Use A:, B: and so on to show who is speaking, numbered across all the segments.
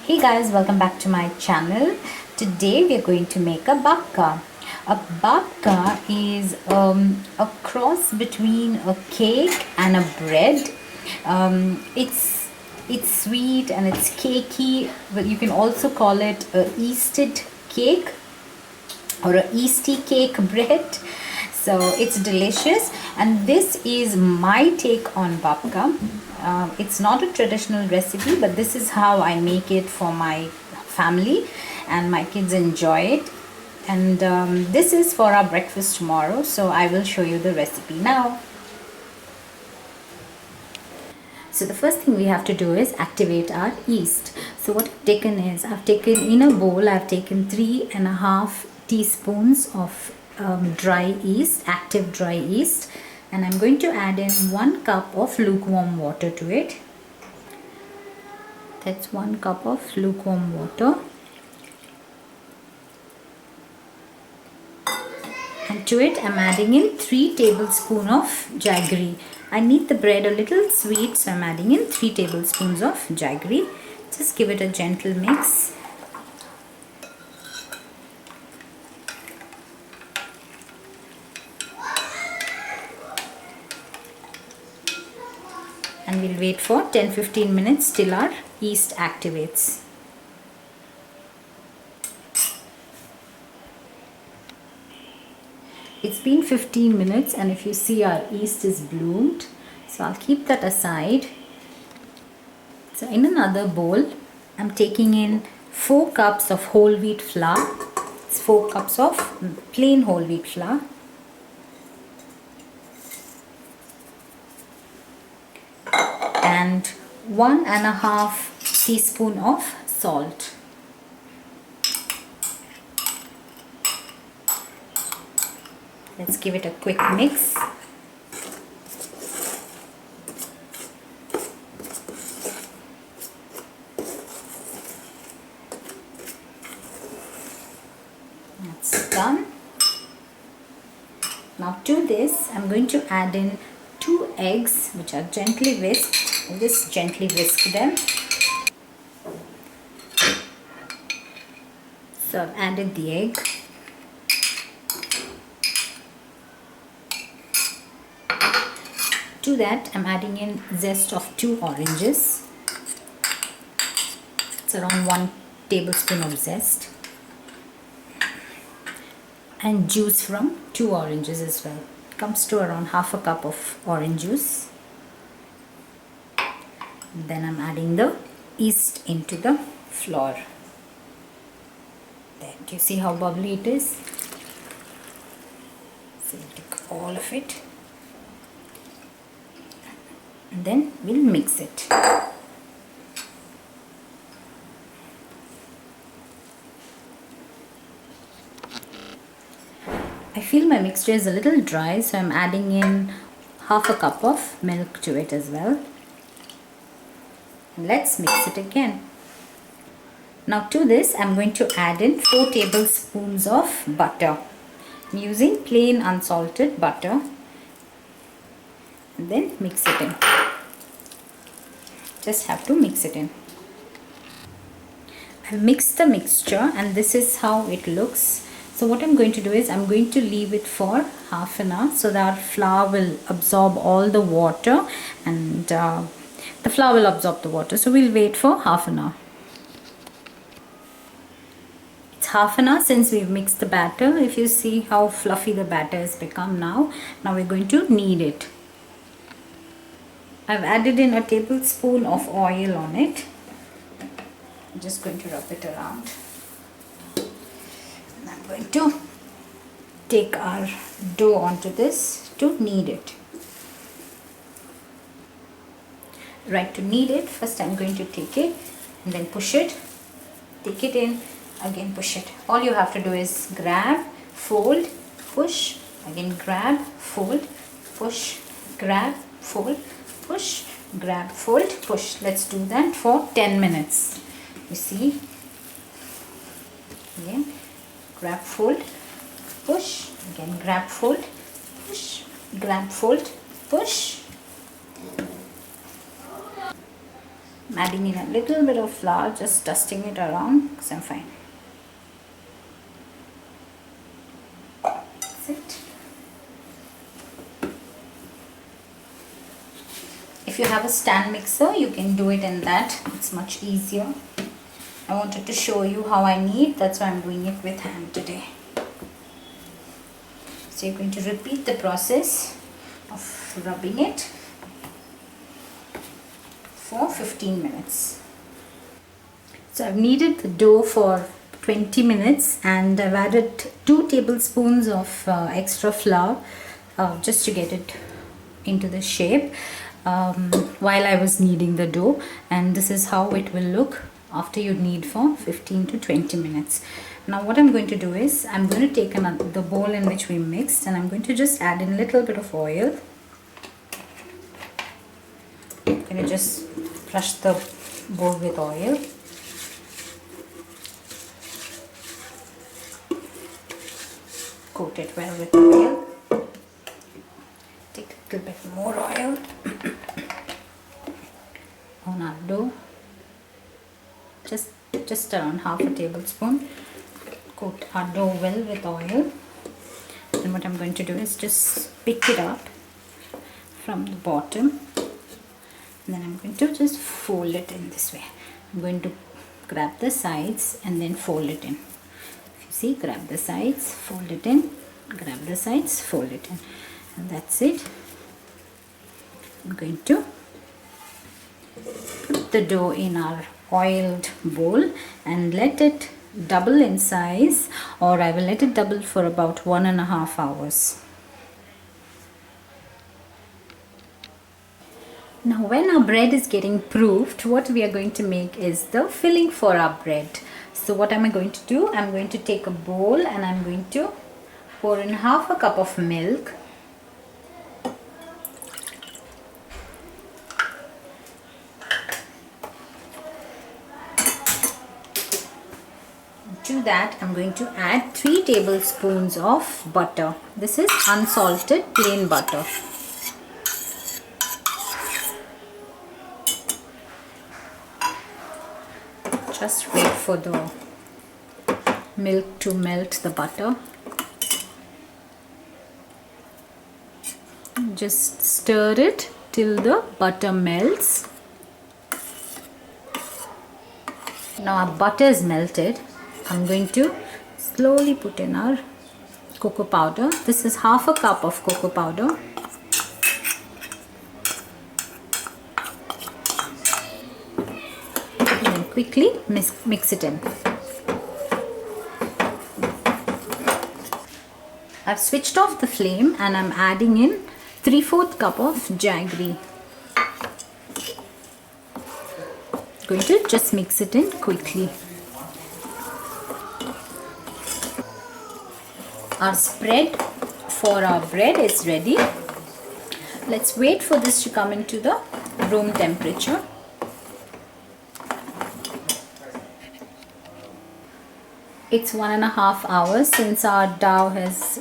A: Hey guys, welcome back to my channel. Today we are going to make a babka. A babka is a cross between a cake and a bread. It's sweet and it's cakey, but you can also call it a yeasted cake or a yeasty cake bread. So it's delicious, and this is my take on babka. It's not a traditional recipe, but this is how I make it for my family, and my kids enjoy it. And this is for our breakfast tomorrow, so I will show you the recipe now. So the first thing we have to do is activate our yeast. So what I've taken is, I've taken in a bowl, I've taken 3.5 teaspoons of dry yeast, active dry yeast, and I'm going to add in 1 cup of lukewarm water to it. That's 1 cup of lukewarm water. And to it I'm adding in 3 tablespoons of jaggery. I need the bread a little sweet, so I'm adding in 3 tablespoons of jaggery. Just give it a gentle mix. And we'll wait for 10-15 minutes till our yeast activates. It's been 15 minutes, and if you see, our yeast is bloomed. So I'll keep that aside. So in another bowl, I'm taking in 4 cups of whole wheat flour. It's 4 cups of plain whole wheat flour. And 1.5 teaspoon of salt. Let's give it a quick mix. That's done. Now to this, I'm going to add in 2 eggs, which are gently whisked. I'll just gently whisk them. So I've added the egg. To that, I'm adding in zest of 2 oranges. It's around 1 tablespoon of zest. And juice from 2 oranges as well. Comes to around half a cup of orange juice. Then I'm adding the yeast into the flour. There, do you see how bubbly it is? So we'll take all of it. And then we'll mix it. I feel my mixture is a little dry, so I'm adding in half a cup of milk to it as well. Let's mix it again. Now to this, I'm going to add in 4 tablespoons of butter. I'm using plain unsalted butter. And then mix it in. Just have to mix it in. I've mixed the mixture, and this is how it looks. So what I'm going to do is, I'm going to leave it for half an hour so that our flour will absorb all the water, and the flour will absorb the water. So we'll wait for half an hour. It's half an hour since we've mixed the batter. If you see how fluffy the batter has become now we're going to knead it. I've added in a tablespoon of oil on it. I'm just going to rub it around. And I'm going to take our dough onto this to knead it. Right, to knead it, first I'm going to take it and then push it. Take it in, again push it. All you have to do is grab, fold, push, again grab, fold, push, grab, fold, push, grab, fold, push. Let's do that for 10 minutes. You see, again grab, fold, push, again grab, fold, push, grab, fold, push. I'm adding in a little bit of flour, just dusting it around because I'm fine. That's it. If you have a stand mixer, you can do it in that. It's much easier. I wanted to show you how I knead, that's why I'm doing it with hand today. So you're going to repeat the process of rubbing it for 15 minutes. So I've kneaded the dough for 20 minutes and I've added 2 tablespoons of extra flour just to get it into the shape while I was kneading the dough, and this is how it will look after you knead for 15 to 20 minutes. Now what I'm going to do is I'm going to take the bowl in which we mixed, and I'm going to just add in a little bit of oil. I'm going to just brush the bowl with oil. Coat it well with oil. Take a little bit more oil on our dough. Just around half a tablespoon. Coat our dough well with oil. And what I'm going to do is just pick it up from the bottom. And then I'm going to just fold it in this way. I'm going to grab the sides and then fold it in. If you see, grab the sides, fold it in, grab the sides, fold it in. And that's it. I'm going to put the dough in our oiled bowl and let it double in size, or I will let it double for about 1.5 hours. Now when our bread is getting proofed, what we are going to make is the filling for our bread. So what am I going to do? I'm going to take a bowl and I'm going to pour in half a cup of milk. To that I'm going to add 3 tablespoons of butter. This is unsalted plain butter. Just wait for the milk to melt the butter. Just stir it till the butter melts. Now our butter is melted. I'm going to slowly put in our cocoa powder. This is half a cup of cocoa powder. And then quickly mix it in. I've switched off the flame and I'm adding in 3/4 cup of jaggery. Going to just mix it in quickly. Our spread for our bread is ready. Let's wait for this to come into the room temperature. It's 1.5 hours since our dough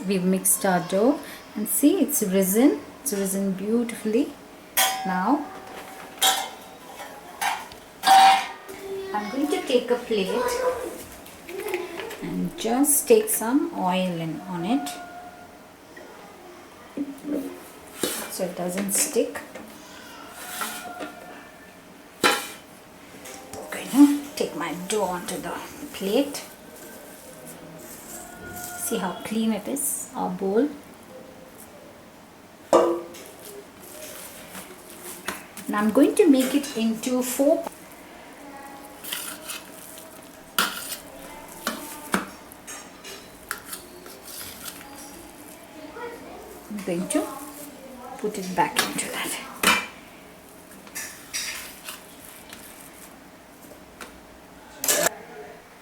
A: we've mixed our dough, and see, it's risen beautifully. Now I'm going to take a plate and just take some oil on it so it doesn't stick. I'm going to take my dough onto the plate. See how clean it is, our bowl. Now I'm going to make it into 4. I'm going to put it back into that.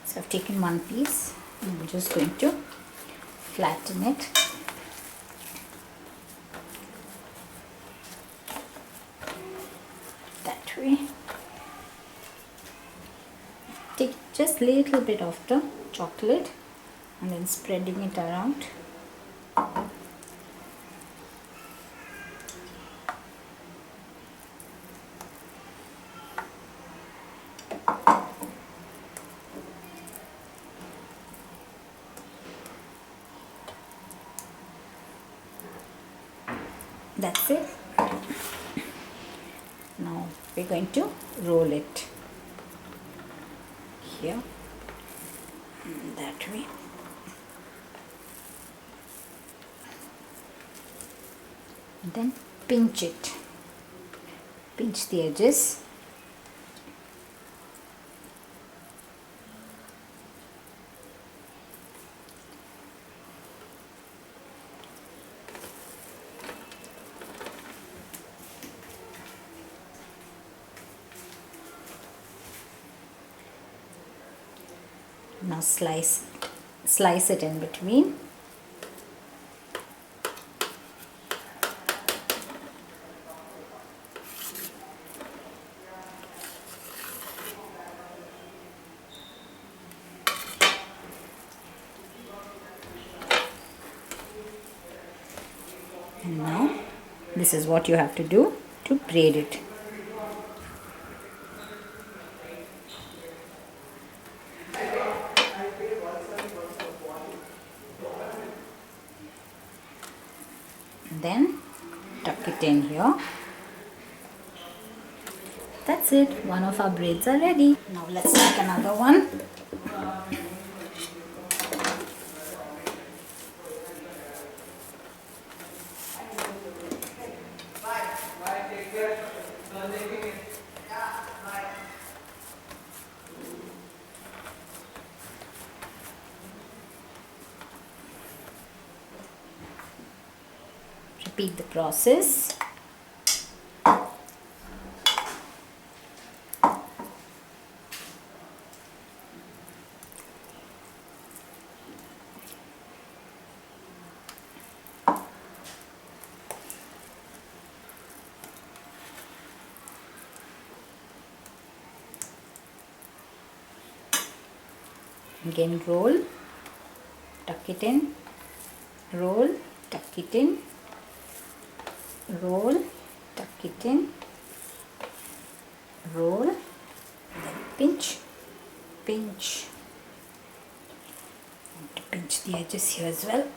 A: So I've taken one piece and I'm just going to flatten it. That way. Take just a little bit of the chocolate and then spreading it around. That's it. Now we're going to roll it here, that way. And then pinch it. Pinch the edges. Now slice it in between. And now this is what you have to do to braid it. Then tuck it in here. That's it. One of our braids are ready. Now let's make another one. Repeat the process. Again roll, tuck it in, roll, tuck it in, roll, tuck it in, roll, then pinch, pinch. I want to pinch the edges here as well.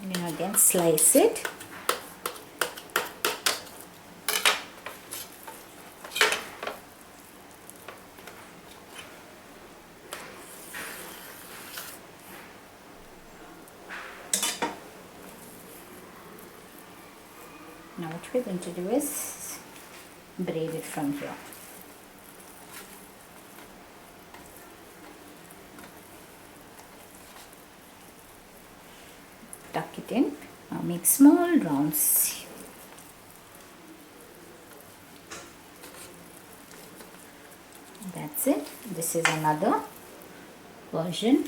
A: And again slice it. Now what we're going to do is braid it from here. Tuck it in. Now make small rounds. That's it. This is another version.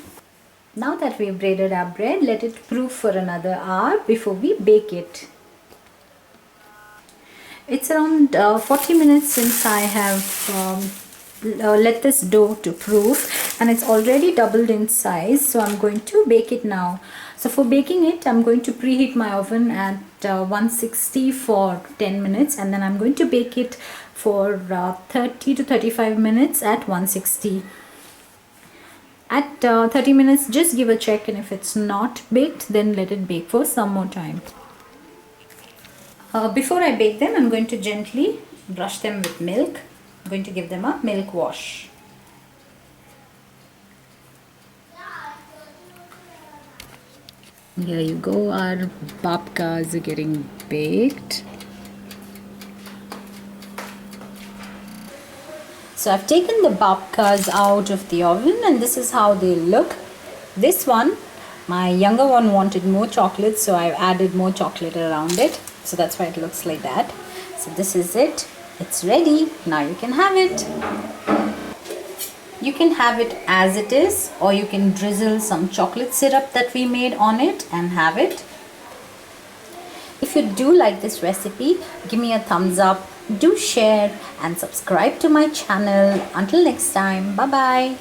A: Now that we've braided our bread, let it proof for another hour before we bake it. It's around 40 minutes since I have let this dough to proof, and it's already doubled in size, so I'm going to bake it now. So for baking it, I'm going to preheat my oven at 160 for 10 minutes, and then I'm going to bake it for 30 to 35 minutes at 160. At 30 minutes, just give a check, and if it's not baked, then let it bake for some more time. Before I bake them, I'm going to gently brush them with milk. I'm going to give them a milk wash. Here you go, our babkas are getting baked. So I've taken the babkas out of the oven, and this is how they look. This one, my younger one wanted more chocolate, so I've added more chocolate around it. So that's why it looks like that. So this is it. It's ready. Now you can have it. You can have it as it is, or you can drizzle some chocolate syrup that we made on it and have it. If you do like this recipe, give me a thumbs up, do share and subscribe to my channel. Until next time, bye bye.